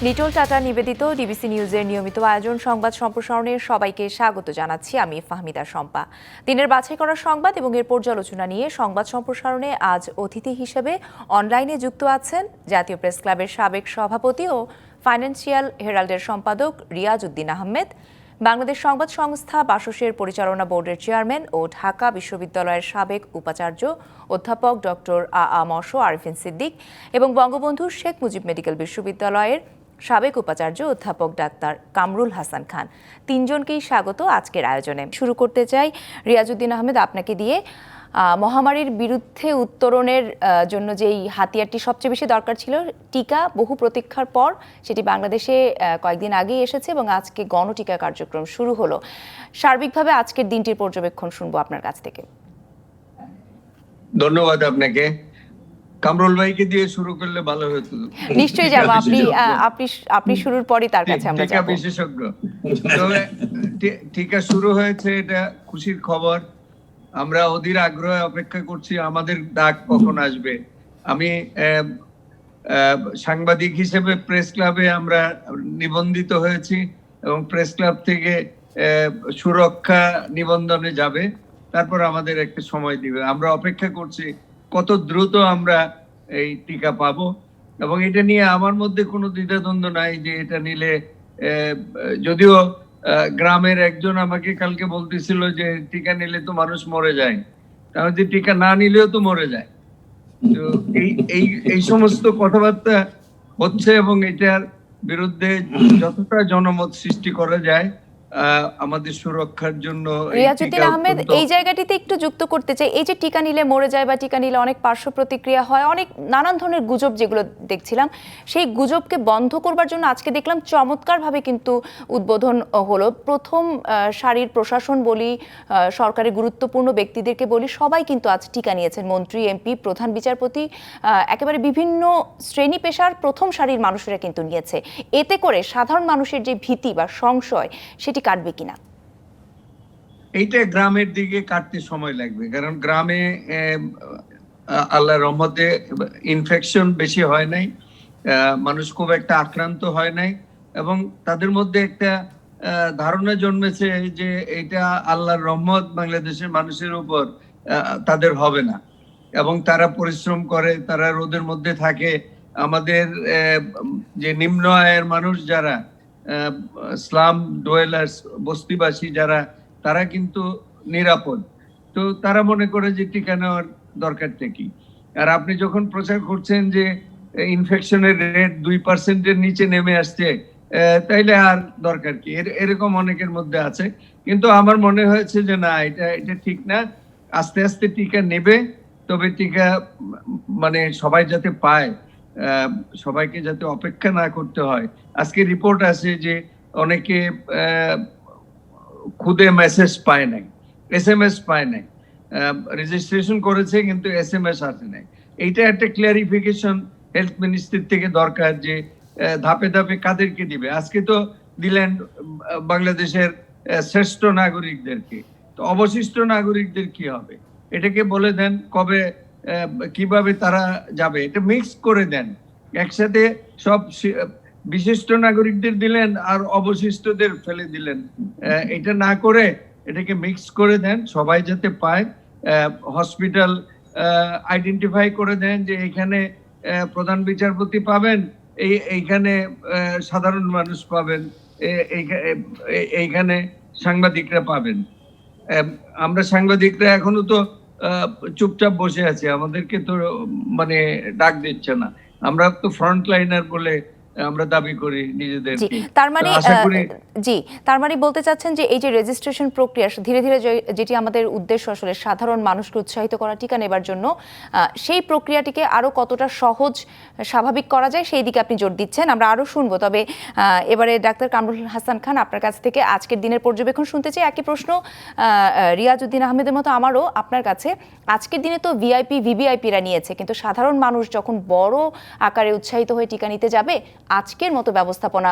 Little tata নিবেদিত DBC নিউজের নিয়মিত আয়োজন সংবাদ সম্প্রসারণে সবাইকে স্বাগত জানাচ্ছি। আমি ফাহমিদা শম্পা। দিনের বাছাই করা সংবাদ এবং এর পর্যালোচনা নিয়ে সংবাদ সম্প্রসারণে আজ অতিথি হিসেবে অনলাইনে যুক্ত আছেন জাতীয় প্রেস ক্লাবের সাবেক সভাপতি ও ফাইন্যান্সিয়াল হেরাল্ডের সম্পাদক রিয়াজ উদ্দিন আহমেদ, বাংলাদেশ সংবাদ সংস্থা বাসসের পরিচালনা বোর্ডের চেয়ারম্যান ও ঢাকা বিশ্ববিদ্যালয়ের সাবেক উপাচার্য অধ্যাপক ডক্টর আরিফিন সিদ্দিক এবং বঙ্গবন্ধু শেখ মুজিব মেডিকেল বিশ্ববিদ্যালয়ের সাবেক উপাচার্য অধ্যাপক ডাক্তার কামরুল হাসান খান। তিনজনকেই স্বাগত আজকের আয়োজনে। শুরু করতে চাই রিয়াজউদ্দিন আহমেদ, আপনাকে দিয়ে। মহামারীর বিরুদ্ধে উত্তরণের জন্য যেই হাতিয়ারটি সবচেয়ে বেশি দরকার ছিল, টিকা, বহু প্রতীক্ষার পর সেটি বাংলাদেশে কয়েকদিন আগেই এসেছে এবং আজকে গণটিকা কার্যক্রম শুরু হলো। সার্বিকভাবে আজকের দিনটির পর্যবেক্ষণ শুনবো আপনার কাছ থেকে। ধন্যবাদ আপনাকে। কামরুল ভাইকে দিয়ে শুরু করলে ভালো হতো। নিশ্চয়ই যাব, আপনি শুরুর পরই তার কাছে আমরা যাব। টিকা বিশেষজ্ঞ। তবে টিকা শুরু হয়েছে, এটা খুশির খবর। আমরা অধীর আগ্রহে অপেক্ষা করছি আমাদের ডাক কখন আসবে। আমি সাংবাদিক হিসেবে প্রেস ক্লাবে আমরা নিবন্ধিত হয়েছি এবং প্রেস ক্লাব থেকে সুরক্ষা নিবন্ধনে যাবে, তারপর আমাদের একটা সময় দিবে। আমরা অপেক্ষা করছি কত দ্রুত আমরা এই টিকা পাবো। এবং এটা নিয়ে আমার মধ্যে কোনো দ্বিধাদ্বন্দ্ব নাই যে এটা নিলে, যদিও গ্রামের একজন আমাকে কালকে বলতেছিল যে টিকা নিলে তো মানুষ মরে যায়, তাহলে যে টিকা না নিলেও তো মরে যায়। তো এই সমস্ত কথাবার্তা হচ্ছে এবং এটার বিরুদ্ধে যতটা জনমত সৃষ্টি করা যায় আমাদের সুরক্ষার জন্য। রিয়াজউদ্দিন আহমেদ, এই জায়গাটিতে একটু যুক্ত করতে চাই। এই যে টিকা নিলে মরে যায় বা টিকা নিলে অনেক পার্শ্ব প্রতিক্রিয়া হয়, অনেক নানান ধরনের গুজব যেগুলো দেখছিলাম, সেই গুজবকে বন্ধ করবার জন্য আজকে দেখলাম চমৎকারভাবে কিন্তু উদ্বোধন হলো। প্রথম সারির প্রশাসন বলি, সরকারি গুরুত্বপূর্ণ ব্যক্তিদেরকে বলি, সবাই কিন্তু আজ টিকা নিয়েছেন। মন্ত্রী, এমপি, প্রধান বিচারপতি, একেবারে বিভিন্ন শ্রেণী পেশার প্রথম সারির মানুষেরা কিন্তু নিয়েছে। এতে করে সাধারণ মানুষের যে ভীতি বা সংশয়, সেটি কাটবে কিনা? এইটা গ্রামের দিকে কাটতে সময় লাগবে, কারণ গ্রামে আল্লাহর রহমতে ইনফেকশন বেশি হয় নাই, মানুষ খুব একটা আক্রান্ত হয় নাই এবং তাদের মধ্যে একটা ধারণা জন্মেছে যে এটা আল্লাহর রহমত বাংলাদেশের মানুষের উপর, তাদের হবে না। এবং তারা পরিশ্রম করে, তারা রোদের মধ্যে থাকে। আমাদের যে নিম্ন আয়ের মানুষ যারা, স্লাম ডোয়েলার্স, বস্তিবাসী যারা, তারা কিন্তু নিরাপদ। তো তারা মনে করে যে টিকা নেওয়ার দরকারটা কি। আর আপনি যখন প্রচার করছেন যে ইনফেকশনের রেট 2%-এর নিচে নেমে আসছে, তাইলে আর দরকার কি, এরকম অনেকের মধ্যে আছে। কিন্তু আমার মনে হয়েছে যে না, এটা ঠিক না। আস্তে আস্তে টিকা নেবে, তবে টিকা মানে সবাই যাতে পায়, সবাইকে যাতে অপেক্ষা না করতে হয়। আজকে রিপোর্ট আছে যে অনেকে খুদে মেসেজ পায় নাই, SMS পায় নাই, রেজিস্ট্রেশন করেছে কিন্তু SMS আসে নাই। এইটা একটা ক্লিয়ারিফিকেশন হেলথ মিনিস্ট্রি থেকে দরকার যে ধাপে ধাপে কাদেরকে দিবে। আজকে তো দিলেন বাংলাদেশের শ্রেষ্ঠ নাগরিকদেরকে, তো অবশিষ্ট নাগরিকদের কি হবে? এটাকে বলে দেন কবে কিভাবে তারা যাবে, এটা মিক্স করে দেন। একসাথে সব বিশিষ্ট নাগরিকদের দিলেন আর অবশিষ্টদের ফেলে দিলেন, এটা না করে এটাকে মিক্স করে দেন, সবাই যাতে পায়। হসপিটাল আইডেন্টিফাই করে দেন যে এখানে প্রধান বিচারপতি পাবেন, এইখানে সাধারণ মানুষ পাবেন, এইখানে সাংবাদিকরা পাবেন। আমরা সাংবাদিকরা এখনো তো চুপচাপ বসে আছি, আমাদেরকে তো মানে ডাক দিচ্ছে না। আমরা তো ফ্রন্ট লাইনার বলে আমরা দাবি করি নিজেদের। তার মানে বলতে চাচ্ছেন যে এই যে রেজিস্ট্রেশন প্রক্রিয়া ধীরে ধীরে, যেটি আমাদের উদ্দেশ্য আসলে সাধারণ মানুষকে উৎসাহিত করা টিকা নেবার জন্য, সেই প্রক্রিয়াটিকে আরো কতটা সহজ স্বাভাবিক করা যায় সেই দিকে আপনি জোর দিচ্ছেন। আমরা আরো শুনবো। তবে এবারে ডাক্তার কামরুল হাসান খান, আপনার কাছ থেকে আজকের দিনের পর্যবেক্ষণ শুনতে চাই। একই প্রশ্ন রিয়াজউদ্দিন আহমেদের মতো আমারও আপনার কাছে। আজকের দিনে তো ভিআইপি, ভিভিআইপিরা নিয়েছে, কিন্তু সাধারণ মানুষ যখন বড় আকারে উৎসাহিত হয়ে টিকা নিতে যাবে, আজকের মতো ব্যবস্থাপনা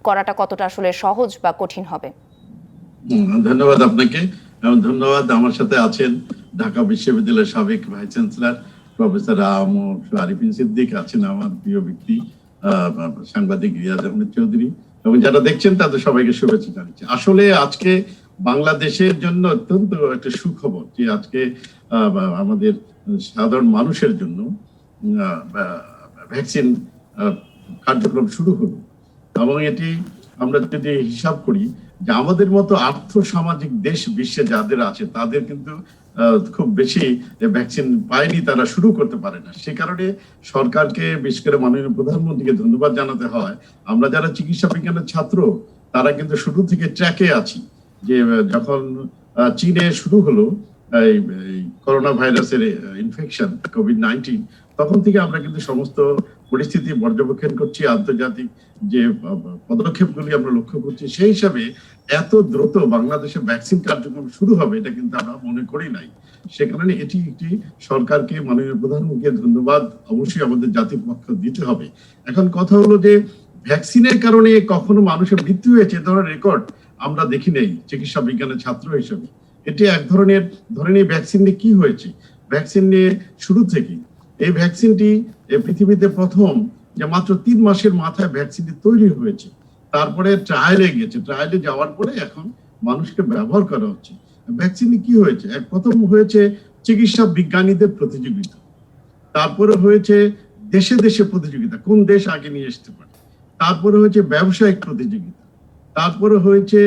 করাটা কতটা আসলে সহজ বা কঠিন হবে? ধন্যবাদ আপনাকে এবং ধন্যবাদ। আমার সাথে আছেন ঢাকা বিশ্ববিদ্যালয়ের সাবেক vice chancellor professor Arifin Siddique, আছেন আমার প্রিয় ব্যক্তি সাংবাদিক রিয়াজ আহমেদ চৌধুরী এবং যারা দেখছেন তাদের সবাইকে শুভেচ্ছা জানাচ্ছি। আসলে আজকে বাংলাদেশের জন্য অত্যন্ত একটা সুখবর যে আজকে আমাদের সাধারণ মানুষের জন্য ভ্যাকসিন কার্যক্রম শুরু হলো এবং এটি আমরা যদি হিসাব করি যে আমাদের মতো আর্থসামাজিক দেশ বিশ্বে যাদের আছে তাদের কিন্তু খুব বেশি ভ্যাকসিন পায়নি, তারা শুরু করতে পারে না। সে কারণে সরকারকে, বিশেষ করে মাননীয় প্রধানমন্ত্রীকে ধন্যবাদ জানাতে হয়। আমরা যারা চিকিৎসা বিজ্ঞানের ছাত্র তারা কিন্তু শুরু থেকে ট্র্যাকে আছি যে যখন চীনে শুরু হলো এই করোনা ভাইরাসের ইনফেকশন কোভিড-19, তখন থেকে আমরা কিন্তু সমস্ত পরিস্থিতি পর্যবেক্ষণ করছি, আন্তর্জাতিক যে পদক্ষেপগুলি আমরা লক্ষ্য করছি, সেই হিসাবে এত দ্রুত বাংলাদেশে ভ্যাকসিন কার্যক্রম শুরু হবে এটা কিন্তু আমরা মনে করি নাই। সে কারণে এটি একটি সরকারকে, মাননীয় প্রধানমন্ত্রীকে ধন্যবাদ অবশ্যই আমাদের জাতির পক্ষ দিতে হবে। এখন কথা হলো যে ভ্যাকসিনের কারণে কখনো মানুষের মৃত্যু হয়েছে ধরনের রেকর্ড আমরা দেখি নাই চিকিৎসা বিজ্ঞানের ছাত্র হিসেবে। এটি এক ধরনের ধরেন এই ভ্যাকসিন নিয়ে কি হয়েছে, ভ্যাকসিন নিয়ে শুরু থেকে এই ভ্যাকসিনটি পৃথিবীতে প্রথম যে মাত্র 3 মাসের মাথায় ভ্যাকসিনটি তৈরি হয়েছে, তারপরে ট্রায়ালে গেছে, ট্রায়ালে যাওয়ার পরে এখন মানুষকে ব্যবহার করা হচ্ছে। ভ্যাকসিন কি হয়েছে, প্রথম হয়েছে চিকিৎসা বিজ্ঞানীদের প্রতিযোগিতা, তারপরে হয়েছে দেশে দেশে প্রতিযোগিতা, কোন দেশ আগে নিয়ে আসতে পারে, তারপরে হয়েছে ব্যবসায়িক প্রতিযোগিতা, তারপরে হয়েছে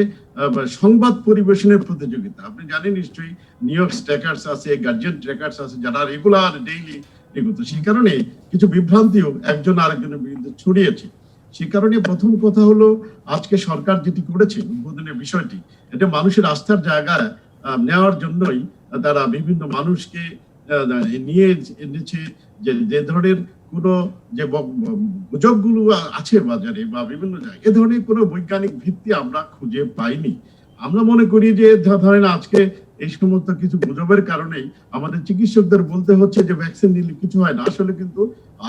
সংবাদ পরিবেশনের প্রতিযোগিতা। আপনি জানেন নিশ্চয়ই নিউ ইয়র্ক ট্র্যাকার্স আছে, গার্জিয়ান ট্র্যাকার্স আছে, যারা রেগুলার ডেইলি এগুলো, সেই কারণে কিছু বিভ্রান্তিও একজন আরেকজনের বিরুদ্ধে ছড়িয়েছে। সে কারণে প্রথম কথা হলো আজকে সরকার যেটি করেছে উদ্বোধনের বিষয়টি, এটা মানুষের আস্থার জায়গায় নেওয়ার জন্যই তারা বিভিন্ন মানুষকে নিয়ে এনেছে। যে ধরনের কোনো যে গুজবগুলো আছে বাজারে বা বিভিন্ন জায়গায়, এ ধরনের কোনো বৈজ্ঞানিক ভিত্তি আমরা খুঁজে পাইনি। আমরা মনে করি যে ধরেন আজকে এই সমস্ত কিছু গুজবের কারণেই আমাদের চিকিৎসকদের বলতে হচ্ছে যে ভ্যাকসিন নিলে কিছু হয় না। আসলে কিন্তু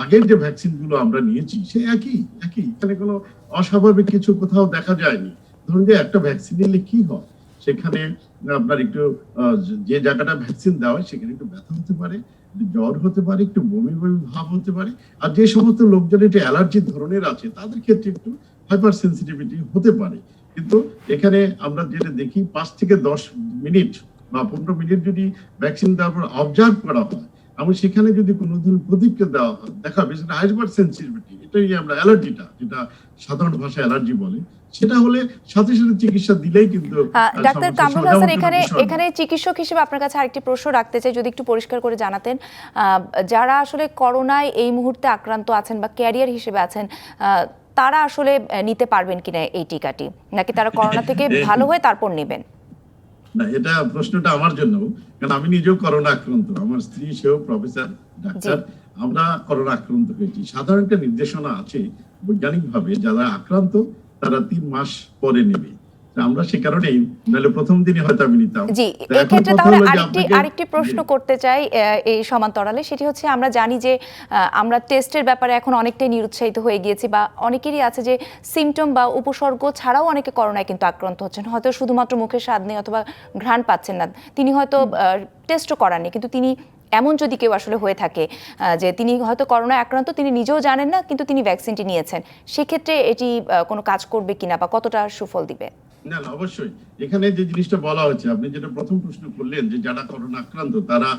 আগের যে ভ্যাকসিন গুলো আমরা নিয়েছি সে একই, এখানে কোনো অস্বাভাবিক কিছু কোথাও দেখা যায়নি। ধরুন যে একটা ভ্যাকসিন নিলে কি হয়, সেখানে আপনার একটু যে জায়গাটা ভ্যাকসিন দেওয়া হয় সেখানে একটু ব্যথা হতে পারে, জ্বর হতে পারে, একটু বমি বমি ভাব হতে পারে। আর যে সমস্ত লোকজন এটা অ্যালার্জি ধরনের আছে তাদের ক্ষেত্রে একটু হাইপার সেন্সিটিভিটি হতে পারে। কিন্তু এখানে আমরা যেটা দেখি 5 থেকে 10 মিনিট বা 15 মিনিট যদি ভ্যাকসিন দেওয়ার পর অবজার্ভ করা হয় এবং সেখানে যদি কোনো ধরনের প্রতিক্রিয়া দেওয়া হয়, দেখা বেশি হাইপার সেন্সিটিভিটি, এটাই আমরা অ্যালার্জিটা, যেটা সাধারণ ভাষায় অ্যালার্জি বলে, সেটা হলে সাথে সাথে চিকিৎসা দিলেই কিন্তু। ডাক্তার কামরুল হাসান, এখানে চিকিৎসক হিসেবে আপনার কাছে আরেকটি প্রশ্ন রাখতে চাই, যদি একটু পরিষ্কার করে জানাতেন, যারা আসলে করোনায় এই মুহূর্তে আক্রান্ত আছেন বা ক্যারিয়ার হিসেবে আছেন, তারা আসলে নিতে পারবেন কিনা এই টিকাটি, নাকি তারা করোনা থেকে ভালো হয়ে তারপর নেবেন? না, এটা প্রশ্নটা আমার জন্য, কারণ আমি নিজেও করোনা আক্রান্ত, আমার স্ত্রী সেও প্রফেসর ডাক্তার, আমরা করোনা আক্রান্ত হয়েছি। সাধারণ একটা নির্দেশনা আছে বৈজ্ঞানিক ভাবে, যারা আক্রান্ত তারা 3 মাস পরে নেবে। আমরা সে কারণেই নাহলে প্রথম দিনে হয়তো আমি নিতাম। জি, এই ক্ষেত্রে তাহলে আরেকটি প্রশ্ন করতে চাই এই সমান্তরালে, সেটি হচ্ছে আমরা জানি যে আমরা টেস্টের ব্যাপারে এখন অনেকটাই নিরুৎসাহিত হয়ে গিয়েছি, বা অনেকেরই আছে যে সিমটম বা উপসর্গ ছাড়াও অনেকে করোনায় কিন্তু আক্রান্ত হচ্ছেন, হয়তো শুধুমাত্র মুখে স্বাদ নেই অথবা ঘ্রাণ পাচ্ছেন না, তিনি হয়তো টেস্টও করাননি, কিন্তু তিনি এমন যদি কেউ আসলে হয়ে থাকে যে তিনি হয়তো করোনায় আক্রান্ত, তিনি নিজেও জানেন না, কিন্তু তিনি ভ্যাকসিনটি নিয়েছেন, সেক্ষেত্রে এটি কোনো কাজ করবে কিনা বা কতটা সুফল দিবে? না, অবশ্যই এখানে যে জিনিসটা বলা হচ্ছে, আপনি যেটা প্রথম প্রশ্ন করলেন যে যারা করোনা আক্রান্ত তারা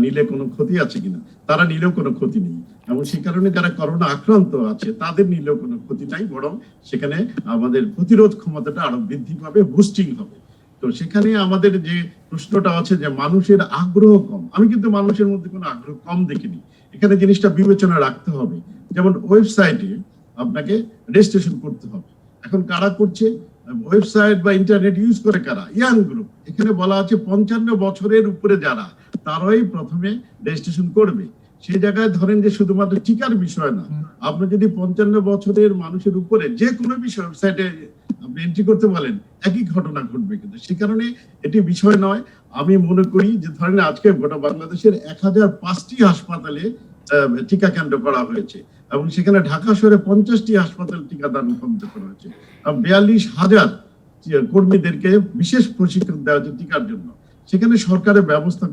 নিলে কোনো ক্ষতি আছে কিনা, তারা নিলেও কোনো ক্ষতি নেই, এবং সেই কারণে যারা করোনা আক্রান্ত আছে তাদের নিলেও কোনো ক্ষতি নাই, বরং সেখানে আমাদের প্রতিরোধ ক্ষমতাটা আরো বৃদ্ধি পাবে, বুস্টিং হবে। তো সেখানে আমাদের যে প্রশ্নটা আছে যে মানুষের আগ্রহ কম, আমি কিন্তু মানুষের মধ্যে কোনো আগ্রহ কম দেখিনি। এখানে জিনিসটা বিবেচনা রাখতে হবে, যেমন ওয়েবসাইটে আপনাকে রেজিস্ট্রেশন করতে হবে। এখন কারা করছে, ওয়েবসাইট বা ইন্টারনেট ইউজ করে কারা, ইয়াং গ্রুপ। এখানে বলা আছে 55 বছরের উপরে যারা, তারাই প্রথমে রেজিস্ট্রেশন করবে। সেই জায়গায় ধরেন যে শুধুমাত্র টিকার বিষয় না, আপনি যদি 55 বছরের মানুষের উপরে যে কোনো বিষয় ওয়েবসাইটে আপনি এন্ট্রি করতে বলেন, একই ঘটনা ঘটবে। কিন্তু সে কারণে এটি বিষয় নয়। আমি মনে করি যে ধরেন আজকে গোটা বাংলাদেশের 1005টি হাসপাতালে টিকা কেন্দ্র করা হয়েছে, এবং সেখানে ঢাকা শহরে 50টি হাসপাতাল টিকাদান কেন্দ্র করা হয়েছে। 42,000 কর্মীদেরকে বিশেষ প্রশিক্ষণ দেওয়া হয়েছে টিকার জন্য। সেখানে সরকারের ব্যবস্থা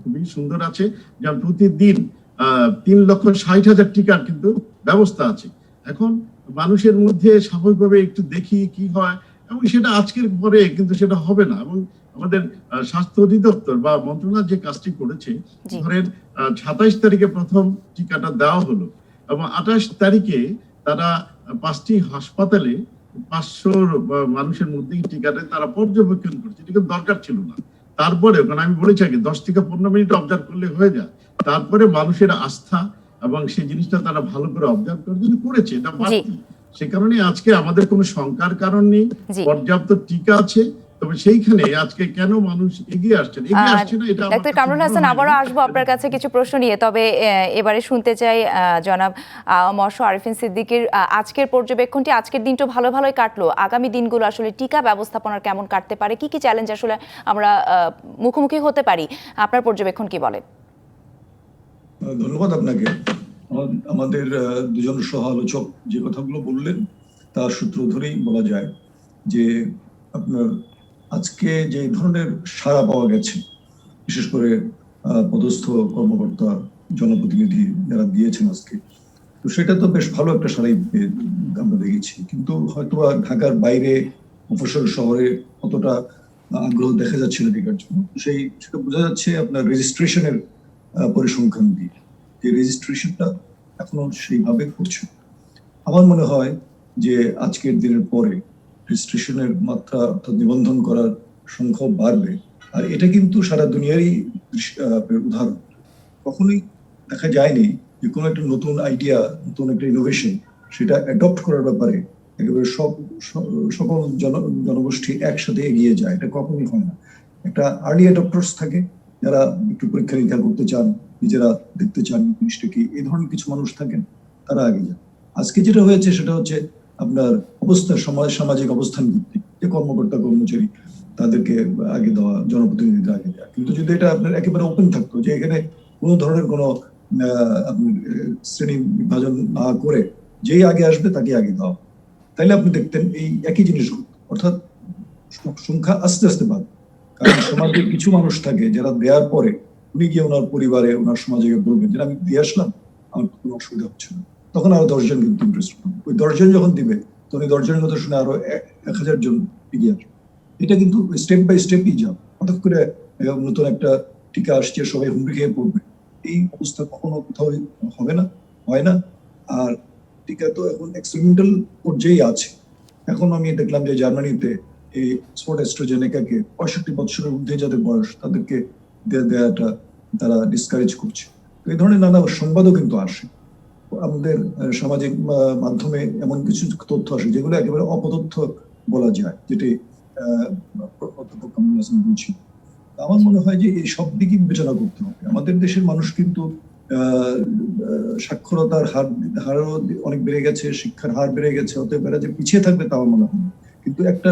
খুবই সুন্দর আছে, যেমন প্রতিদিন 3,60,000 টিকার কিন্তু ব্যবস্থা আছে। এখন মানুষের মধ্যে স্বাভাবিকভাবে একটু দেখি কি হয়, এবং সেটা আজকের পরে কিন্তু সেটা হবে না। এবং আমাদের স্বাস্থ্য অধিদপ্তর বা মন্ত্রণালয় যে কাজটি করেছে, জি ধরেন 27 তারিখে প্রথম টিকাটা দেওয়া হলো এবং 28 তারিখে তারা 5টি হাসপাতালে 500 মানুষের মধ্যে এই টিকাটা তারা পর্যবেক্ষণ করছে। এটা কিন্তু দরকার ছিল না। তারপরে, কারণ আমি বলেছি আগে 10 থেকে 15 মিনিট অবজার্ভ করলে হয়ে যায়। তারপরে মানুষের আস্থা এবং সেই জিনিসটা তারা ভালো করে অবজার্ভ করার জন্য করেছে, এটা জি বাড়তি। সে কারণে আজকে আমাদের কোনো শঙ্কার কারণ নেই, জি পর্যাপ্ত টিকা আছে। তবে সেইখানে আজকে কেন মানুষ এগিয়ে আসছে না, এটা আমার ডাক্তার কাছে কামরুল মনে হাসান, হয় আবারও না। আসবো আপনার কাছে কিছু প্রশ্ন নিয়ে। তবে এবারে শুনতে চাই জনাব মশো আরিফিন সিদ্দিকীর আজকের পর্যবেক্ষণটি। আজকের দিনটা ভালো ভালোই কাটলো, আগামী দিনগুলো আসলে টিকা ব্যবস্থাপনার কেমন কাটতে পারে, কি কি চ্যালেঞ্জ আসলে আমরা মুখোমুখি হতে পারি, আপনার পর্যবেক্ষণ কি বলে? ধন্যবাদ আপনাকে। আমাদের দুজন সহ আলোচক যে কথাগুলো বললেন তার সূত্র ধরেই বলা যায় যে আপনার আজকে যে ধরনের সাড়া পাওয়া গেছে, বিশেষ করে পদস্থ কর্মকর্তা, জনপ্রতিনিধি যারা দিয়েছেন আজকে, তো সেটা তো বেশ ভালো একটা সাড়াই আমরা দেখেছি। কিন্তু হয়তো ঢাকার বাইরে মফস্বল শহরে অতটা আগ্রহ দেখা যাচ্ছে না টিকার জন্য। সেটা বোঝা যাচ্ছে আপনার রেজিস্ট্রেশনের পরিসংখ্যান দিয়ে, যে রেজিস্ট্রেশনটা এখনো সেইভাবে করছে। আমার মনে হয় যে আজকের দিনের পরে রেজিস্ট্রেশনের মাত্রা অর্থাৎ নিবন্ধন করার সংখ্যা বাড়বে। আর এটা কিন্তু সারা দুনিয়ারই উদাহরণ। কখনোই দেখা যায়নি যে কোনো একটা নতুন আইডিয়া, নতুন একটা ইনোভেশন, সেটা অ্যাডপ্ট করার ব্যাপারে একেবারে সকল জনগোষ্ঠী একসাথে এগিয়ে যায়। এটা কখনোই হয় না। একটা আর্লি অ্যাডপ্টার্স থাকে, যারা একটু পরীক্ষা নিরীক্ষা করতে চান, নিজেরা দেখতে চান জিনিসটা কি, এই ধরনের কিছু মানুষ থাকেন, তারা আগে যান। আজকে যেটা হয়েছে সেটা হচ্ছে আপনার সামাজিক অবস্থান ভিত্তিক, যে কর্মকর্তা কর্মচারী তাদেরকে আগে দেওয়া, জনপ্রতিনিধিদের আগে দেওয়া। কিন্তু যদি এটা আপনার একেবারে ওপেন থাকতো, যে এখানে কোনো ধরনের কোনো শ্রেণী বিভাজন না করে যেই আগে আসবে তাকে আগে দেওয়া, তাইলে আপনি দেখতেন এই একই জিনিস, অর্থাৎ সংখ্যা আস্তে আস্তে বাড়বে। কারণ সমাজে কিছু মানুষ থাকে যারা দেওয়ার পরে উনি গিয়ে ওনার পরিবারে, ওনার সমাজে বলবেন যে আমি দিয়ে আসলাম, আমার কোনো অসুবিধা হচ্ছে না। তখন আরো 10 জন কিন্তু ইন্টারেস্ট করবে। ওই 10 জন যখন দিবে, তখন ওই 10 জনের কথা শুনে আরো 1000 জন এগিয়ে আসবে। এটা কিন্তু স্টেপ বাই স্টেপই যাবে। হঠাৎ করে নতুন একটা টিকা আসছে, সবাই হুমড়ি খেয়ে পড়বে, এই অবস্থা কখনো কোথাও হবে না, হয় না। আর টিকা তো এখন এক্সপেরিমেন্টাল পর্যায়ে আছে। এখন আমি দেখলাম যে জার্মানিতে এই অক্সফোর্ড অ্যাস্ট্রাজেনেকাকে 65 বছরের ঊর্ধ্বে যাদের বয়স, তাদেরকে দেওয়াটা তারা ডিসকারেজ করছে। তো এই ধরনের নানা সংবাদও কিন্তু আসে আমাদের সামাজিক মাধ্যমে, এমন কিছু তথ্য আসে যেগুলো একেবারে অপতথ্য বলা যায়, যেটি অধ্যাপক কামরুল হাসান বলছি। আমার মনে হয় যে এই সব দিকই বিবেচনা করতে হবে। আমাদের দেশের মানুষ কিন্তু সাক্ষরতার হারও অনেক বেড়ে গেছে, শিক্ষার হার বেড়ে গেছে, অতএব এরা যে পিছিয়ে থাকবে তা মনে হয়। কিন্তু একটা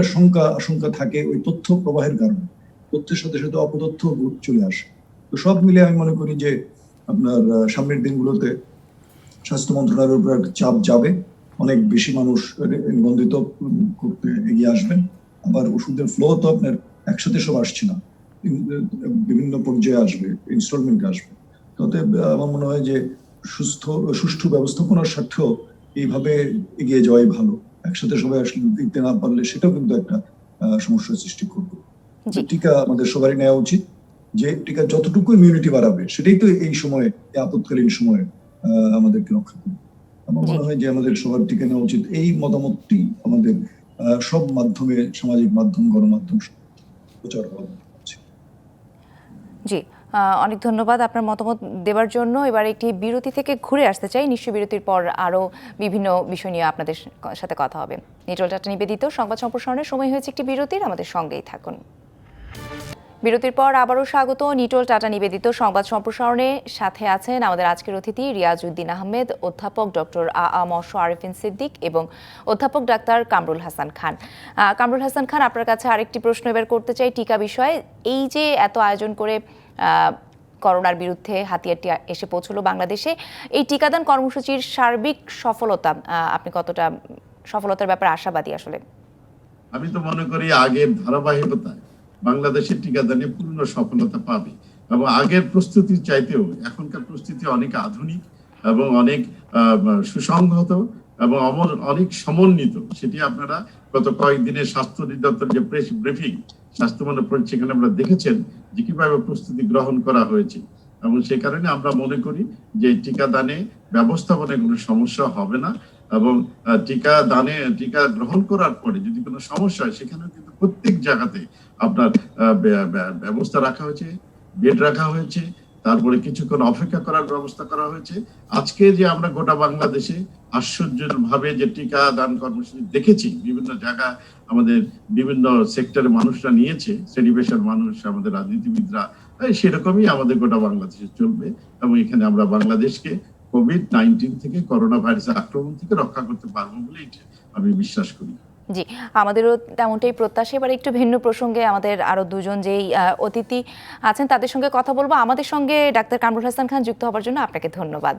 আশঙ্কা থাকে ওই তথ্য প্রবাহের কারণে, তথ্যের সাথে সাথে অপতথ্য চলে আসে। তো সব মিলে আমি মনে করি যে আপনার সামনের দিনগুলোতে স্বাস্থ্য মন্ত্রণালয়ের উপর একটা চাপ যাবে, অনেক বেশি মানুষ নিবন্ধিত করতে এগিয়ে আসবেন। আবার ওষুধের ফ্লো তো আপনার একসাথে সব আসছে না, বিভিন্ন পর্যায়ে আসবে, ইনস্টলমেন্টে আসবে। তাতে আমার মনে হয় যে সুষ্ঠু ব্যবস্থাপনার স্বার্থেও এইভাবে এগিয়ে যাওয়াই ভালো। একসাথে সবাই আসলে দিতে না পারলে সেটাও কিন্তু একটা সমস্যার সৃষ্টি করবে। টিকা আমাদের সবারই নেওয়া উচিত, যে টিকা যতটুকু ইমিউনিটি বাড়াবে সেটাই তো এই সময়ে, এই আপৎকালীন সময়ে আমাদেরকে রক্ষা করবে। আমার মনে হয় যে আমাদের সবার টিকা নেওয়া উচিত। এই মতামতটি আমাদের সব মাধ্যমে, সামাজিক মাধ্যম, গণমাধ্যম প্রচার করা উচিত। জি, অনেক ধন্যবাদ আপনার মতামত দেওয়ার জন্য। এবার একটি বিরতি থেকে ঘুরে আসতে চাই। নিশ্চয়ই বিরতির পর আরও বিভিন্ন বিষয় নিয়ে আপনাদের সাথে কথা হবে। নিটোল টাটা নিবেদিত সংবাদ সম্প্রসারণের সময় হয়েছে একটি বিরতির, আমাদের সঙ্গেই থাকুন। বিরতির পর আবারও স্বাগত নিটোল টাটা নিবেদিত সংবাদ সম্প্রসারণে। সাথে আছেন আমাদের আজকের অতিথি রিয়াজউদ্দিন আহমেদ, অধ্যাপক ডক্টর মশো আরিফিন সিদ্দিক এবং অধ্যাপক ডাক্তার কামরুল হাসান খান। কামরুল হাসান খান, আপনার কাছে আরেকটি প্রশ্ন এবার করতে চাই টিকা বিষয়ে। এই যে এত আয়োজন করে করোনার বিরুদ্ধে হাতিয়ারটি এসে পৌঁছলো বাংলাদেশে, এই টিকাদান কর্মসূচির সার্বিক সফলতা, আপনি কতটা সফলতার ব্যাপারে আশাবাদী? আসলে আমি তো মনে করি আগের ধারাবাহিকতায় বাংলাদেশের টিকাদানে পূর্ণ সফলতা পাবে, এবং আগের প্রস্তুতির চাইতেও এখনকার প্রস্তুতি অনেক আধুনিক এবং অনেক সুসংহত এবং অনেক সমন্বিত। সেটি আপনারা গত কয়েকদিনের স্বাস্থ্য অধিদপ্তর যে প্রেস ব্রিফিং স্বাস্থ্য মন্ত্রক সেখানে আমরা দেখেছেন যে কিভাবে প্রস্তুতি গ্রহণ করা হয়েছে, এবং সে কারণে আমরা মনে করি যে টিকাদানে ব্যবস্থাপনায় কোনো সমস্যা হবে না। এবং টিকা গ্রহণ করার পরে যদি কোনো সমস্যা হয় সেখানেও কিন্তু প্রত্যেক জায়গাতে আপনার ব্যবস্থা রাখা হয়েছে, বেড রাখা হয়েছে, তারপরে কিছুক্ষণ অপেক্ষা করার ব্যবস্থা করা হয়েছে। আজকে যে আমরা গোটা বাংলাদেশে আশ্চর্যভাবে যে টিকা দান কর্মসূচি দেখেছি, বিভিন্ন জায়গা আমাদের বিভিন্ন সেক্টরে মানুষরা নিয়েছে, শ্রেণী-পেশার মানুষ, আমাদের রাজনীতিবিদরা, সেরকমই আমাদের গোটা বাংলাদেশে চলবে। এবং এখানে আমরা বাংলাদেশকে কোভিড-19 থেকে, করোনা ভাইরাসের আক্রমণ থেকে রক্ষা করতে পারবো বলে আমি বিশ্বাস করি। জি, আমাদেরও তেমনটাই প্রত্যাশা। এবার একটু ভিন্ন প্রসঙ্গে আমাদের আরো দুজন যেই অতিথি আছেন তাদের সঙ্গে কথা বলবো। আমাদের সঙ্গে ডাক্তার কামরুল হাসান খান যুক্ত হওয়ার জন্য আপনাকে ধন্যবাদ।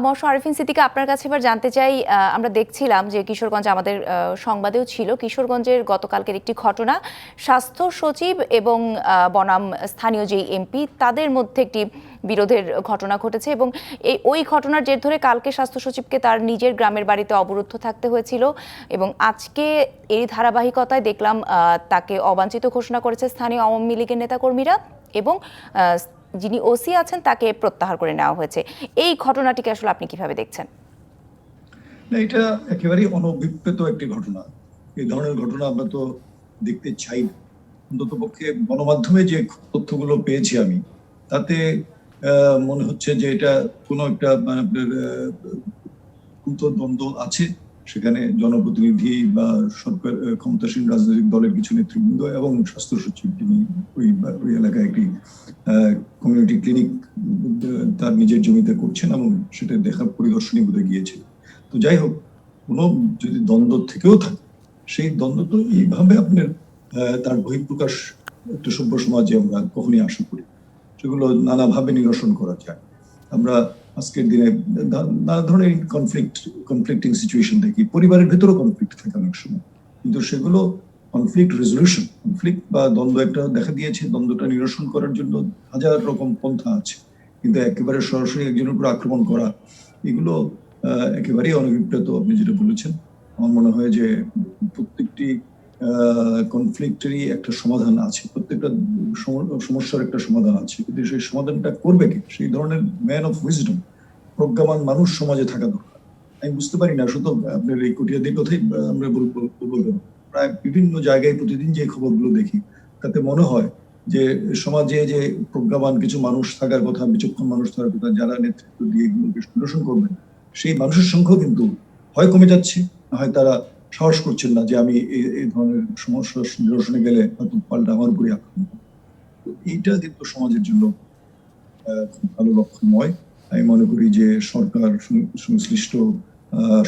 মশা আরিফিন সিদ্দিকা, আপনার কাছে এবার জানতে চাই, আমরা দেখছিলাম যে কিশোরগঞ্জ আমাদের সংবাদেও ছিল, কিশোরগঞ্জের গতকালকের একটি ঘটনা, স্বাস্থ্য সচিব এবং বনাম স্থানীয় যে এমপি তাদের মধ্যে একটি বিরোধের ঘটনা ঘটেছে এবং ওই ঘটনার জের ধরে কালকে স্বাস্থ্য সচিবকে তার নিজের গ্রামের বাড়িতে অবরুদ্ধ থাকতে হয়েছিল এবং আজকে এই ধারাবাহিকতায় দেখলাম তাকে অবাঞ্ছিত ঘোষণা করেছে স্থানীয় আওয়ামী লীগের নেতাকর্মীরা এবং যিনি ওসি আছেন তাকে প্রত্যাহার করে নেওয়া হয়েছে। এই ঘটনাটিকে আসলে আপনি কিভাবে দেখছেন? না, এটা একেবারেই অনভিপ্রেত একটি ঘটনা। এই ধরনের ঘটনা আমরা তো দেখতে চাই না। অন্তত পক্ষে গণমাধ্যমে যে তথ্যগুলো পেয়েছি আমি, তাতে মনে হচ্ছে যে এটা কোনো একটা আপনার দ্বন্দ্ব আছে সেখানে। জনপ্রতিনিধি বা সরকার ক্ষমতাসীন রাজনৈতিক দলের কিছু নেতৃবৃন্দ এবং স্বাস্থ্য সচিব, তিনি ওই এলাকায় একটি কমিউনিটি ক্লিনিক তার নিজের জমিতে করছেন এবং সেটা দেখার পরিদর্শনী বোধহয় গিয়েছে। তো যাই হোক, কোনো যদি দ্বন্দ্ব থেকেও থাকে, সেই দ্বন্দ্ব তো এইভাবে আপনার তার বহিঃপ্রকাশ একটা সভ্য সমাজে আমরা কখনই আশা করি। সেগুলো নানাভাবে নিরসন করা যায়। আমরা আজকের দিনে নানা ধরনের কনফ্লিক্টিং সিচুয়েশন দেখি, পরিবারের ভেতরেও কনফ্লিক্ট থাকে অনেক সময়, কিন্তু সেগুলো কনফ্লিক্ট রেজলিউশন, কনফ্লিক্ট বা দ্বন্দ্ব একটা দেখা দিয়েছে, দ্বন্দ্বটা নিরসন করার জন্য হাজার রকম পন্থা আছে, কিন্তু একেবারে সরাসরি একজনের উপর আক্রমণ করা, এগুলো একেবারেই অনভিপ্রেত। আপনি যেটা বলেছেন, আমার মনে হয় যে প্রত্যেকটি কনফ্লিক্টেরই একটা সমাধান আছে, প্রত্যেকটা সমস্যার একটা সমাধান আছে, কিন্তু সেই সমাধানটা করবে কে? সেই ধরনের ম্যান অফ উইজডম, প্রজ্ঞাবান মানুষ সমাজে থাকা দরকার। আমি বুঝতে পারি না, শুধু আপনার এই কটিয়াদির কথাই আমরা বলবো, প্রায় বিভিন্ন জায়গায় প্রতিদিন যে খবরগুলো দেখি, তাতে মনে হয় যে সমাজে যে প্রজ্ঞাবান কিছু মানুষ থাকার কথা, বিচক্ষণ মানুষ থাকার কথা, যারা নেতৃত্ব দিয়ে এগুলোকে নিরসন করবেন, সেই মানুষের সংখ্যা কিন্তু হয় কমে যাচ্ছে, হয় তারা সাহস করছেন না যে আমি এই ধরনের সমস্যা নিরসনে গেলে হয়তো পাল্টা আমার উপরে আক্রমণ করবে। তো এইটা কিন্তু সমাজের জন্য খুব ভালো লক্ষণ নয়। আমি মনে করি যে সরকার, সংশ্লিষ্ট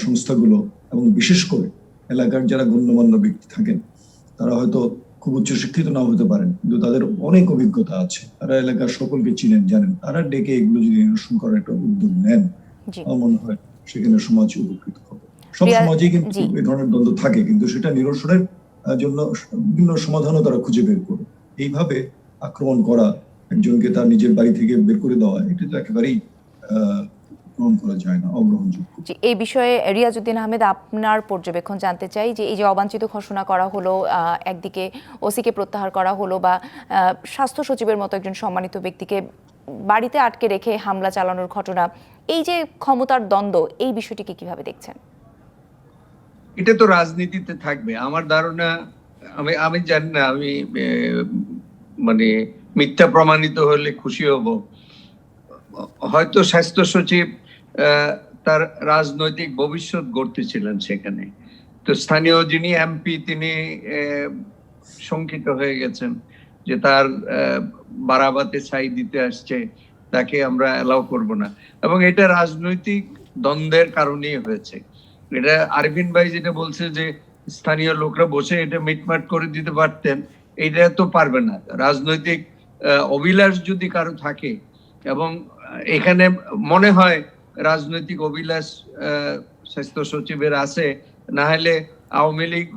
সংস্থাগুলো এবং বিশেষ করে এলাকার যারা গণ্যমান্য ব্যক্তি থাকেন, তারা হয়তো খুব উচ্চ শিক্ষিত নাও হতে পারেন, কিন্তু তাদের অনেক অভিজ্ঞতা আছে, তারা এলাকার সকলকে চিনেন, জানেন, তারা ডেকে এগুলো যদি নিরসন করার একটা উদ্যোগ নেন, আমার মনে হয় সেখানে সমাজ উপকৃত হবে। সব সমাজেই কিন্তু এই ধরনের দ্বন্দ্ব থাকে, কিন্তু সেটা নিরসনের জন্য বিভিন্ন সমাধানও তারা খুঁজে বের করে। এইভাবে আক্রমণ করা, একজনকে তার নিজের বাড়ি থেকে বের করে দেওয়া, এটা তো একেবারেই গ্রহণ করা যায় না, অগ্রহণযোগ্য। এই বিষয়ে রিয়াজউদ্দিন আহমেদ, আপনার পর্যবেক্ষণ জানতে চাই যে এই যে অবাঞ্ছিত ঘোষণা করা হলো, একদিকে ওসিকে প্রত্যাহার করা হলো, বা স্বাস্থ্য সচিবের মতো একজন সম্মানিত ব্যক্তিকে বাড়িতে আটকে রেখে হামলা চালানোর ঘটনা, এই যে ক্ষমতার দ্বন্দ্ব, এই বিষয়টিকে কিভাবে দেখছেন? এটা তো রাজনীতিতে থাকবে। আমার ধারণা, আমি জানি না, আমি মানে মিথ্যা প্রমাণিত হলে খুশি হব। হয়তো স্বাস্থ্য সচিব তার রাজনৈতিক ভবিষ্যৎ গড়তেছিলেন সেখানে, তো স্থানীয় যিনি এমপি তিনি শঙ্কিত হয়ে গেছেন যে তার বারাবাতে ছাই দিতে আসছে, তাকে আমরা অ্যালাউ করব না, এবং এটা রাজনৈতিক দ্বন্দ্বের কারণেই হয়েছে। এটা আরভিন ভাই যেটা বলছে যে স্থানীয় লোকরা বসে এটা মিটমাট করে দিতে পারতেন, এটা তো পারবে না। রাজনৈতিক অভিলাষ যদি কারো থাকে, এবং এখানে মনে হয় রাজনৈতিক অভিলাষ স্বাস্থ্য সচিবের আছে, না হলে আওয়ামী লীগ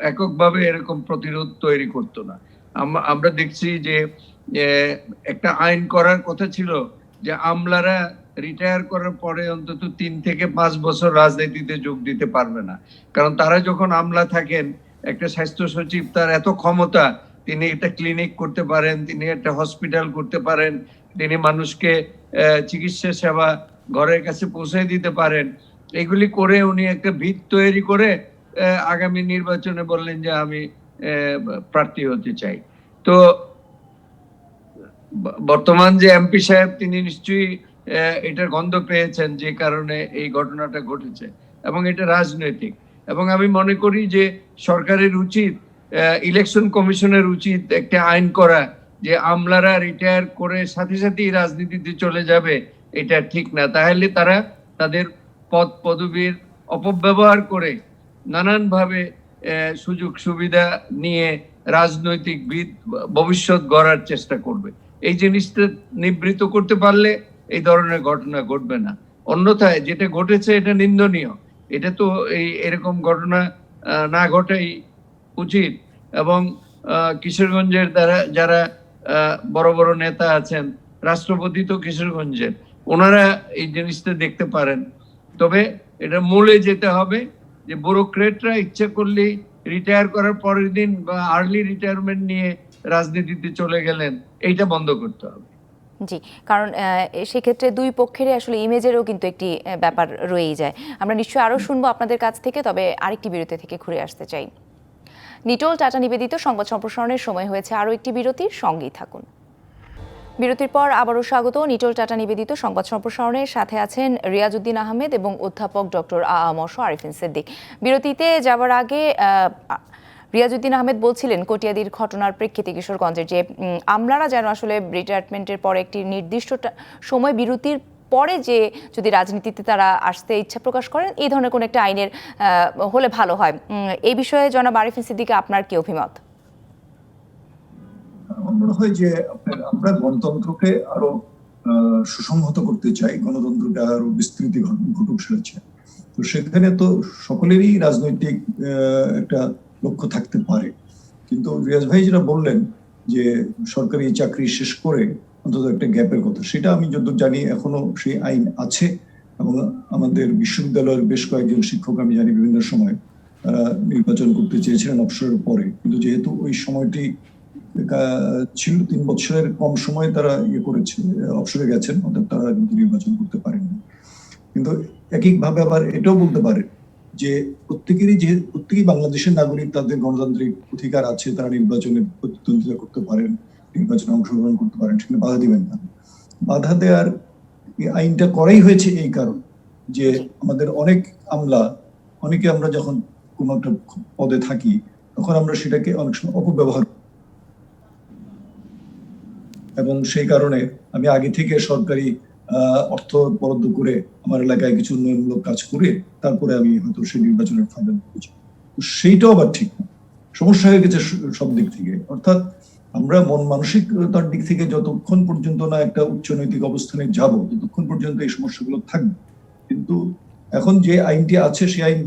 এককভাবে এরকম প্রতিরোধ তৈরি করতো না। আমরা দেখছি যে একটা আইন করার কথা ছিল যে আমলারা রিটায়ার করার পরে অন্তত 3 থেকে 5 বছর রাজনীতিতে যোগ দিতে পারবে না। কারণ তারা যখন আমলা থাকেন, একটা স্বাস্থ্য সচিব তার এত ক্ষমতা, তিনি একটা ক্লিনিক করতে পারেন, তিনি একটা হসপিটাল করতে পারেন, তিনি মানুষকে চিকিৎসা সেবা ঘরের কাছে পৌঁছে দিতে পারেন। এগুলি করে উনি একটা ভিত তৈরি করে আগামী নির্বাচনে বললেন যে আমি প্রার্থী হতে চাই। তো বর্তমান যে এমপি সাহেব, তিনি নিশ্চয়ই এটার গন্ধ পেয়েছেন, যে কারণে এই ঘটনাটা ঘটেছে, এবং এটা রাজনৈতিক। এবং আমি মনে করি যে সরকারের উচিত, ইলেকশন কমিশনের উচিত একটা আইন করা, যে আমলারা রিটায়ার করে সাথে সাথেই রাজনীতিতে চলে যাবে, এটা ঠিক না। তাহলে তারা তাদের পদ পদবীর অপব্যবহার করে নানানভাবে সুযোগ সুবিধা নিয়ে রাজনৈতিক ভবিষ্যৎ গড়ার চেষ্টা করবে। এই জিনিসটা নিবৃত্ত করতে পারলে এই ধরনের ঘটনা ঘটবে না। অন্যথায় যেটা ঘটেছে এটা নিন্দনীয়। এটা তো এরকম ঘটনা না ঘটাই উচিত। এবং কিশোরগঞ্জের যারা বড় বড় নেতা আছেন, রাষ্ট্রপতি তো কিশোরগঞ্জের, ওনারা এই জিনিসটা দেখতে পারেন। তবে এটা মূলে যেতে হবে যে ব্যুরোক্রেটরা ইচ্ছা করলে রিটায়ার করার পরের দিন বা আর্লি রিটায়ারমেন্ট নিয়ে রাজনীতিতে চলে গেলেন, এইটা বন্ধ করতে হবে। জি, কারণ সেক্ষেত্রে দুই পক্ষেরই আসলে ইমেজেরও কিন্তু একটি ব্যাপার রয়েই যায়। আমরা নিশ্চয়ই আরও শুনবো আপনাদের কাছ থেকে, তবে আরেকটি বিরতি থেকে ঘুরে আসতে চাই। নিটোল টাটা নিবেদিত সংবাদ সম্প্রসারণের সময় হয়েছে আরও একটি বিরতির, সঙ্গেই থাকুন। বিরতির পর আবারও স্বাগত নিটোল টাটা নিবেদিত সংবাদ সম্প্রসারণের সাথে আছেন রিয়াজউদ্দিন আহমেদ এবং অধ্যাপক ডক্টর আরিফিন সিদ্দিক। বিরতিতে যাওয়ার আগে রিয়াজউদ্দিন আহমেদ বলছিলেন কটিয়াদির ঘটনার প্রেক্ষিতে কিশোরগঞ্জের যে আমলারা যেন আসলে রিটায়ারমেন্টের পরে একটি নির্দিষ্ট সময় বিরতির পরে যে যদি রাজনীতিতে তারা আসতে ইচ্ছা প্রকাশ করেন, এই ধরনের কোন একটা আইনের হলে ভালো হয়। এই বিষয়ে জনাব আরিফিন সিদ্দিক, আপনার কি অভিমত? আমার মনে হয় যে আমরা গণতন্ত্রকে আরো সুসংহত করতে চাই, গণতন্ত্রকে আরো বিস্তৃতি ঘটুক সেটা। তো সেখানে তো সকলেরই রাজনৈতিক একটা লক্ষ্য থাকতে পারে, কিন্তু রিয়াজ ভাই যেটা বললেন যে সরকারি চাকরি শেষ করে অন্তত একটা গ্যাপের কথা, সেটা আমি যতদূর জানি এখনো সেই আইন আছে। এবং আমাদের বিশ্ববিদ্যালয়ের বেশ কয়েকজন শিক্ষক আমি জানি বিভিন্ন সময় তারা নির্বাচন করতে চেয়েছিলেন অবসরের পরে, কিন্তু যেহেতু ওই সময়টি ছিল 3 বছরের কম সময় তারা করেছে, অবসরে গেছেন, অর্থাৎ তারা কিন্তু নির্বাচন করতে পারেননি। কিন্তু একইভাবে আবার এটাও বলতে পারে যে প্রত্যেকেই বাংলাদেশের নাগরিক, তাদের গণতান্ত্রিক অধিকার আছে, তারা নির্বাচনে প্রতিদ্বন্দ্বিতা করতে পারেন, নির্বাচনে অংশগ্রহণ করতে পারেন, সেখানে বাধা দিবেন না। বাধা দেওয়ার আইনটা করাই হয়েছে এই কারণ যে আমাদের অনেক আমলা, অনেকে আমরা যখন কোনো একটা পদে থাকি তখন আমরা সেটাকে অনেক সময় অপব্যবহার, এবং সেই কারণে আমি আগে থেকে সরকারি অর্থ বরাদ্দ করে আমার এলাকায় কিছু উন্নয়নমূলক কাজ করে তারপরে আমি হয়তো সেই নির্বাচনের ফাইনাল করেছি। সেইটাও আবার ঠিক না, সমস্যা হয়ে গেছে সব দিক থেকে। অর্থাৎ আমরা মন মানসিকতার দিক থেকে যতক্ষণ পর্যন্ত না একটা উচ্চ নৈতিক অবস্থানে যাব, ততক্ষণ পর্যন্ত এই সমস্যাগুলো থাকবে। কিন্তু এখন যে আইনটি আছে সেই আইন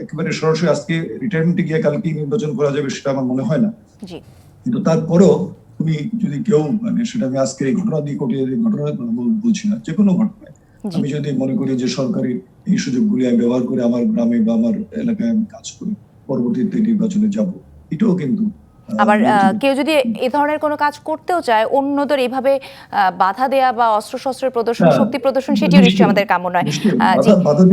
একেবারে সরাসরি আজকে রিটায়ারমেন্টে গিয়ে কালকেই নির্বাচন করা যাবে সেটা আমার মনে হয় না। কিন্তু তারপরেও তুমি যদি কেউ, মানে সেটা আমি আজকের এই ঘটনা দিয়ে ঘটনা বলছি না, যে কোনো ঘটনায় আমি যদি মনে করি যে সরকারি এই সুযোগগুলি আমি ব্যবহার করে আমার গ্রামে বা আমার এলাকায় আমি কাজ করি, পরবর্তীতে নির্বাচনে যাব, এটাও কিন্তু আবার কেউ যদি এ ধরনের কোনো কাজ করতেও চায়, অন্যদের এইভাবে বাধা দেয়া বা অস্ত্র-শস্ত্রের প্রদর্শন, শক্তি প্রদর্শন, সেটিও নিশ্চয়ই আমাদের কাম্য নয়। বাধা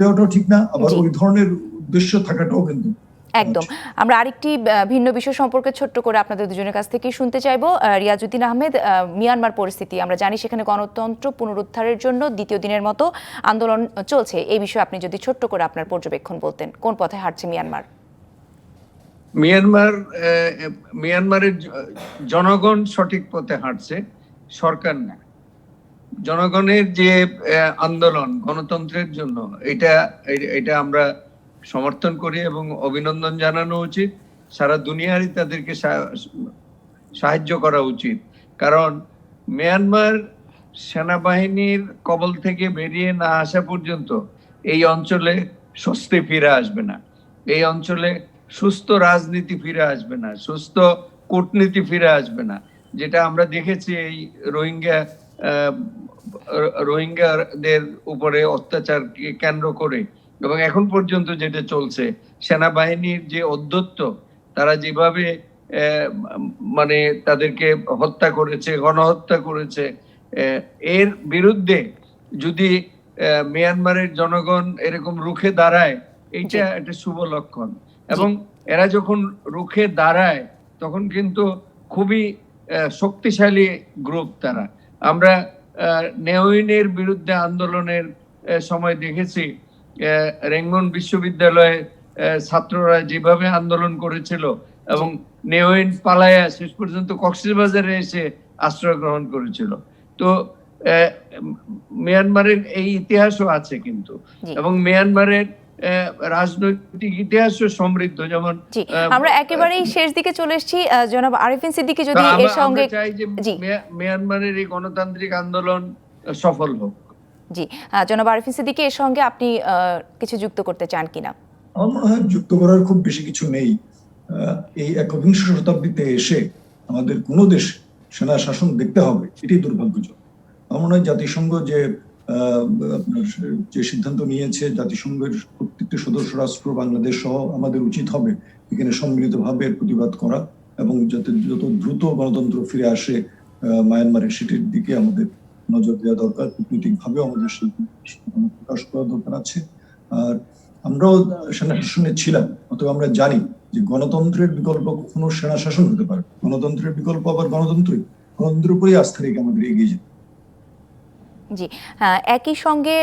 দেওয়াটাও ঠিক না, আবার ওই ধরনের উদ্দেশ্য থাকাটাও কিন্তু একদম। আমরা আরেকটি ভিন্ন বিষয় সম্পর্কে ছোট্ট করে আপনাদের দুজনের কাছ থেকে শুনতে চাইবো। রিয়াজউদ্দিন আহমেদ, মিয়ানমার পরিস্থিতি আমরা জানি, সেখানে গণতন্ত্র পুনরুদ্ধারের জন্য দ্বিতীয় দিনের মতো আন্দোলন চলছে। এই বিষয়ে আপনি যদি ছোট্ট করে আপনার পর্যবেক্ষণ বলতেন, কোন পথে হাঁটছে মিয়ানমার? মিয়ানমারের জনগণ সঠিক পথে হাঁটছে, সরকার না। জনগণের যে আন্দোলন গণতন্ত্রের জন্য, এটা আমরা সমর্থন করি এবং অভিনন্দন জানানো উচিত। সারা দুনিয়ারই তাদেরকে সাহায্য করা উচিত। কারণ মিয়ানমার সেনাবাহিনীর কবল থেকে বেরিয়ে না আসা পর্যন্ত এই অঞ্চলে স্বস্তি ফিরে আসবে না, এই অঞ্চলে সুস্থ রাজনীতি ফিরে আসবে না, সুস্থ কূটনীতি ফিরে আসবে না। যেটা আমরা দেখেছি এই রোহিঙ্গা রোহিঙ্গাদের উপরে অত্যাচারকে কেন্দ্র করে এবং এখন পর্যন্ত যেটা চলছে, সেনাবাহিনীর যে অধ্যত্ব, তারা যেভাবে মানে তাদেরকে হত্যা করেছে, গণহত্যা করেছে, এর বিরুদ্ধে যদি মিয়ানমারের জনগণ এরকম রুখে দাঁড়ায়, এইটা একটা শুভ লক্ষণ। এবং এরা যখন রুখে দাঁড়ায় তখন কিন্তু খুবই শক্তিশালী গ্রুপ তারা। আমরা নেওইনের বিরুদ্ধে আন্দোলনের সময় দেখেছি রেঙ্গুন বিশ্ববিদ্যালয়ে ছাত্ররা যেভাবে আন্দোলন করেছিল এবং নেওইন পালায়া শেষ পর্যন্ত কক্সবাজারে এসে আশ্রয় গ্রহণ করেছিল। তো মিয়ানমারের এই ইতিহাসও আছে কিন্তু, এবং মিয়ানমারের রাজনৈতিক ইতিহাসও সমৃদ্ধ। যেমন আমরা একেবারেই শেষ দিকে চলে এসেছি, জনাব আরিফিন সিদ্দিকী যদি এর সঙ্গে চাই যে মিয়ানমারের এই গণতান্ত্রিক আন্দোলন সফল হোক। জি, জনাব আরিফিন সিদ্দিকী এর সঙ্গে আপনি কিছু যুক্ত করতে চান কিনা? আমার মনে হয় যুক্ত করার খুব বেশি কিছু নেই। এই একবিংশ শতাব্দীতে এসে আমাদের কোনো দেশ সেনা শাসন দেখতে হবে, এটাই দুর্ভাগ্যজনক। আমার মনে হয় জাতিসংঘ যে আপনার যে সিদ্ধান্ত নিয়েছে, জাতিসংঘের প্রত্যেকটি সদস্য রাষ্ট্র বাংলাদেশ সহ আমাদের উচিত হবে এখানে সম্মিলিতভাবে প্রতিবাদ করা এবং যাতে যত দ্রুত গণতন্ত্র ফিরে আসে মায়ানমারের, সেটির দিকে আমাদের নজর দেওয়া দরকার। কূটনৈতিক ভাবে আমাদের প্রকাশ করা দরকার আছে। আর আমরাও সেনা শাসনে ছিলাম, অথবা আমরা জানি যে গণতন্ত্রের বিকল্প কখনো সেনা শাসন হতে পারে। গণতন্ত্রের বিকল্প আবার গণতন্ত্রের উপরেই আস্থা রেখে আমাদের এগিয়ে যেতে। জি, একই সঙ্গে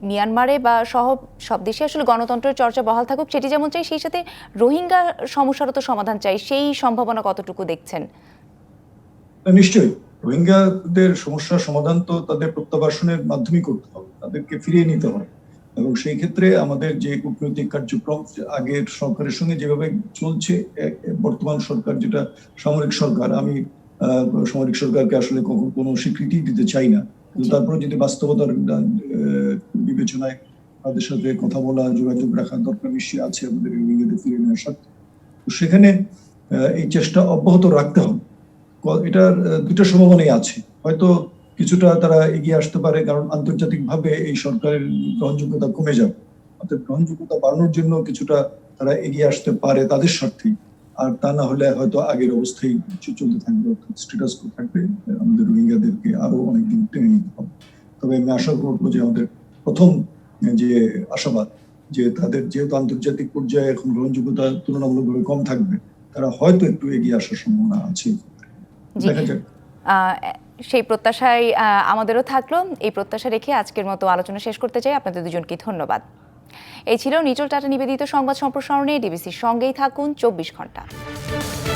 মিয়ানমারে বা সহ সব দেশে আসলে গণতন্ত্রের চর্চা বহাল থাকুক, সেটি যেমন চাই, সেই সাথে রোহিঙ্গা সমস্যারও তো সমাধান চাই। সেই সম্ভাবনা কতটুকু দেখছেন? নিশ্চয়ই রোহিঙ্গাদের সমস্যার সমাধান তো তাদের প্রত্যাবাসনের মাধ্যমে করতে হবে, তাদেরকে ফিরিয়ে নিতে হবে। এবং সেই ক্ষেত্রে আমাদের যে কূটনৈতিক কার্যক্রম আগের সরকারের সঙ্গে যেভাবে চলছে, বর্তমান সরকার যেটা সামরিক সরকার, আমি সামরিক সরকারকে আসলে কখনো কোনো স্বীকৃতি দিতে চাই না, তারপরে যদি বাস্তবতার বিবেচনায় তাদের সাথে কথা বলা, যোগাযোগ রাখা দরকার নিশ্চয়ই আছে আমাদের রোহিঙ্গাদের ফিরিয়ে নেওয়ার সাথে। তো সেখানে এই চেষ্টা অব্যাহত রাখতে হবে। এটার দুটো সম্ভাবনাই আছে, হয়তো কিছুটা তারা এগিয়ে আসতে পারে, কারণ আন্তর্জাতিকভাবে এই সরকারের গ্রহণযোগ্যতা কমে যাবে। অর্থাৎ গ্রহণযোগ্যতা বাড়ানোর জন্য কিছুটা তারা এগিয়ে আসতে পারে তাদের স্বার্থেই, আর তা না হলে হয়তো আগের অবস্থায় চলতে থাকবে, অর্থাৎ স্ট্যাটাস কো থাকবে। আমাদের রোহিঙ্গাদেরকে আরো অনেকদিন টেনে নিতে হবে। তবে আমি আশা করবো যে আমাদের প্রথম যে আশাবাদ, যে তাদের যেহেতু আন্তর্জাতিক পর্যায়ে এখন গ্রহণযোগ্যতা তুলনামূলকভাবে কম থাকবে, তারা হয়তো একটু এগিয়ে আসার সম্ভাবনা আছে। দেখা যাক। সেই প্রত্যাশায় আমাদেরও থাকলো। এই প্রত্যাশা রেখে আজকের মতো আলোচনা শেষ করতে চাই। আপনাদের দুজনকে ধন্যবাদ। এই ছিল নিটোল টাটা নিবেদিত সংবাদ সম্প্রসারণে। ডিবিসির সঙ্গেই থাকুন 24 ঘন্টা।